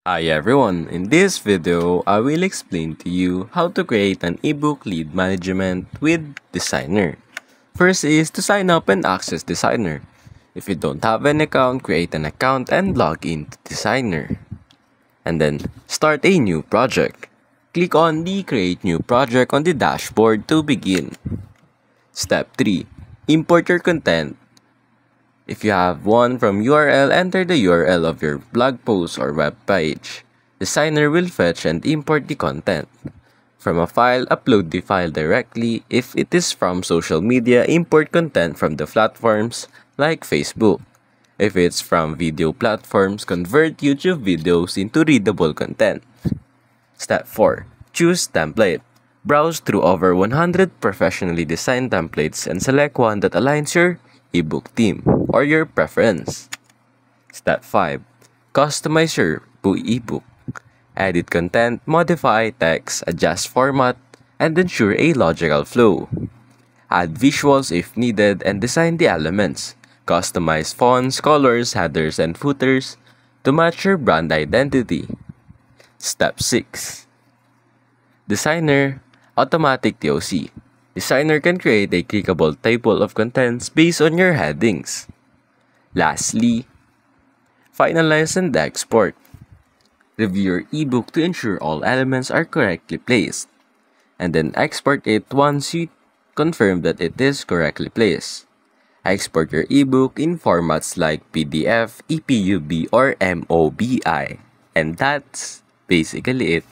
Hi everyone, in this video, I will explain to you how to create an ebook lead management with Designer. First is to sign up and access Designer. If you don't have an account, create an account and log into Designer. And then start a new project. Click on the Create New Project on the dashboard to begin. Step 3. Import your content. If you have one from URL, enter the URL of your blog post or web page. Designer will fetch and import the content. From a file, upload the file directly. If it is from social media, import content from the platforms like Facebook. If it's from video platforms, convert YouTube videos into readable content. Step 4. Choose template. Browse through over 100 professionally designed templates and select one that aligns your ebook theme or your preference. Step 5. Customize your ebook. Edit content, modify text, adjust format, and ensure a logical flow. Add visuals if needed and design the elements. Customize fonts, colors, headers, and footers to match your brand identity. Step 6. Designer Automatic TOC. Designer can create a clickable table of contents based on your headings. Lastly, finalize and export. Review your ebook to ensure all elements are correctly placed, and then export it once you confirm that it is correctly placed. Export your ebook in formats like PDF, EPUB, or MOBI. And that's basically it.